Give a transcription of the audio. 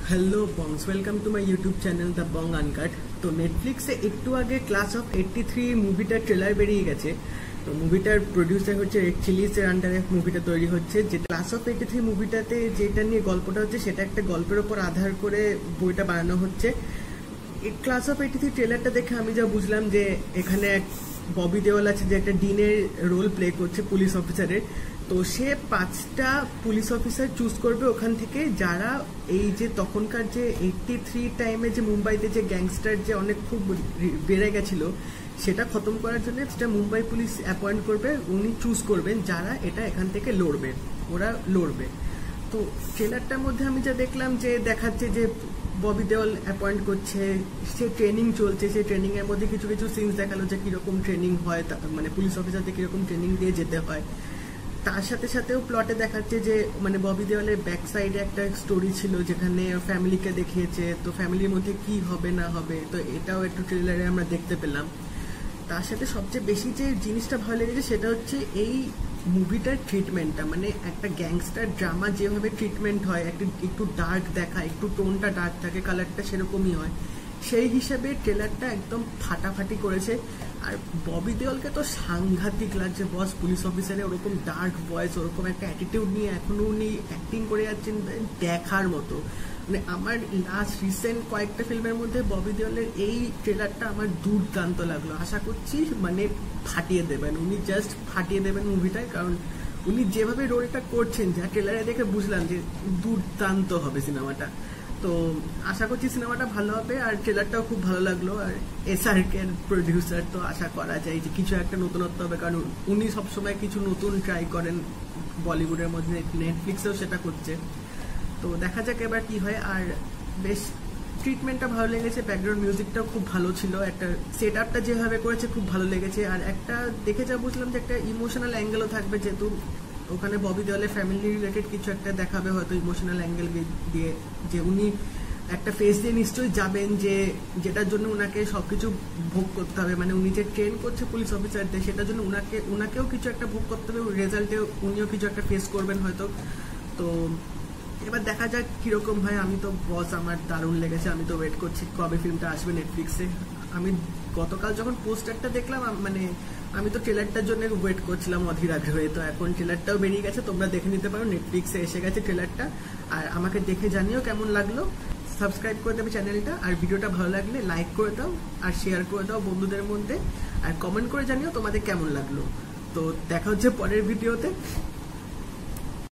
Hello bongs, welcome to my YouTube channel the bong uncut. तो नेटफ्लिक्से একটু আগে class of 83 মুভিটার ট্রেলার বেরিয়ে গেছে। তো মুভিটার প্রোডিউসার হচ্ছে রেড চিলিজের আন্ডারে মুভিটা তৈরি হচ্ছে। যে ক্লাস অফ 83 মুভিটাতে যেটা নিয়ে গল্পটা হচ্ছে সেটা একটা গল্পের উপর আধার করে বইটা বানানো হচ্ছে। এই ক্লাস অফ 83 ট্রেলারটা দেখে আমি যা বুঝলাম যে এখানে এক ববি দেওয়াল আছে যে একটা ডিনের রোল প্লে করছে পুলিশ অফিসারের। তো সে 5টা পুলিশ অফিসার চুজ করবে ওখান থেকে, যারা এই যে তখনকার যে 83 টাইমে যে মুম্বাইতে যে গ্যাংস্টার যে অনেক খুব বেড়ে গেছিল সেটা খতম করার জন্য সেটা মুম্বাই পুলিশ অ্যাপয়েন্ট করবে। উনি চুজ করবেন যারা এটা এখান থেকে লড়বে, ওরা লড়বে। তো ট্রেলারটার মধ্যে আমি যা দেখলাম যে দেখাচ্ছে যে ববি দেওয়াল অ্যাপয়েন্ট করছে, সে ট্রেনিং চলছে, সেই ট্রেনিংয়ের মধ্যে কিছু কিছু সিনস দেখালো যে কীরকম ট্রেনিং হয়, মানে পুলিশ অফিসারদের কীরকম ট্রেনিং দিয়ে যেতে হয়। তার সাথে সাথেও প্লটে দেখাচ্ছে যে মানে ববি দেওয়ালের ব্যাক সাইডে একটা স্টোরি ছিল যেখানে ফ্যামিলিকে দেখিয়েছে, তো ফ্যামিলির মধ্যে কি হবে না হবে, তো এটাও একটু ট্রেলারে আমরা দেখতে পেলাম। তার সাথে সবচেয়ে বেশি যে জিনিসটা ভালো লেগেছে সেটা হচ্ছে এই মুভিটার ট্রিটমেন্টটা, মানে একটা গ্যাংস্টার ড্রামা যেভাবে ট্রিটমেন্ট হয়, একটু ডার্ক দেখায়, একটু টোনটা ডার্ক থাকে, কালারটা সেরকমই হয়, সেই হিসাবে ট্রেলারটা একদম ফাটাফাটি করেছে। আর ববি দেওয়ালকে তো সাংঘাতিক লাগছে বস, পুলিশ অফিসারে ওরকম ডার্ক ভয়েস, ওরকম একটা অ্যাটিটিউড নিয়ে এখনো উনি অ্যাক্টিং করে যাচ্ছেন দেখার মতো। মানে আমার লাস্ট রিসেন্ট কয়েকটা ফিল্মের মধ্যে ববি দেওয়ালের এই ট্রেলারটা আমার দুর্দান্ত লাগলো। আশা করছি মানে ফাটিয়ে দেবেন, উনি জাস্ট ফাটিয়ে দেবেন মুভিটায়, কারণ উনি যেভাবে রোলটা করছেন যা ট্রেলারে দেখে বুঝলাম যে দুর্দান্ত হবে সিনেমাটা। তো আশা করছি সিনেমাটা ভালো হবে, আর ট্রেলারটাও খুব ভালো লাগলো। আর SRK প্রডিউসার, তো আশা করা যায় যে কিছু একটা নতুনত্ব হবে, কারণ উনি সবসময় কিছু নতুন ট্রাই করেন বলিউডের মধ্যে, নেটফ্লিক্সেও সেটা করছে। তো দেখা যাক এবার কি হয়। আর বেশ ট্রিটমেন্টটা ভালো লেগেছে, ব্যাকগ্রাউন্ড মিউজিকটাও খুব ভালো ছিল, একটা সেট আপটা যেভাবে করেছে খুব ভালো লেগেছে। আর একটা দেখে যা বুঝলাম যে একটা ইমোশনাল অ্যাঙ্গেলও থাকবে, যেহেতু ওখানে ববি দেওয়ালের ফ্যামিলি রিলেটেড কিছু একটা দেখাবে হয়তো ইমোশনাল অ্যাঙ্গেল দিয়ে, যে উনি একটা ফেস দিয়ে নিশ্চয়ই যাবেন যে যেটার জন্য ওনাকে সবকিছু ভোগ করতে হবে, মানে উনি যে ট্রেন করছে পুলিশ অফিসারদের সেটার জন্য ওনাকেও কিছু একটা ভোগ করতে হবে, রেজাল্টে উনিও কিছু একটা ফেস করবেন হয়তো। তো এবার দেখা যাক কিরকম হয়। আমি তো বস আমার দারুণ লেগেছে, আমি তো ওয়েট করছি কবে ফিল্মটা আসবে নেটফ্লিক্সে। আমি গতকাল যখন পোস্টারটা দেখলাম, মানে আমি তো ট্রেলারটার জন্য ওয়েট করছিলাম অধীর আগ্রহে। তো এখন ট্রেলারটাও বেরিয়ে গেছে, তোমরা দেখে নিতে পারো, নেটফ্লিক্সে এসে গেছে ট্রেলারটা। আর আমাকে দেখে জানিও কেমন লাগলো, সাবস্ক্রাইব করে দেবে চ্যানেলটা, আর ভিডিওটা ভালো লাগলে লাইক করে দাও আর শেয়ার করে দাও বন্ধুদের মধ্যে, আর কমেন্ট করে জানিও তোমাদের কেমন লাগলো। তো দেখা হচ্ছে পরের ভিডিওতে।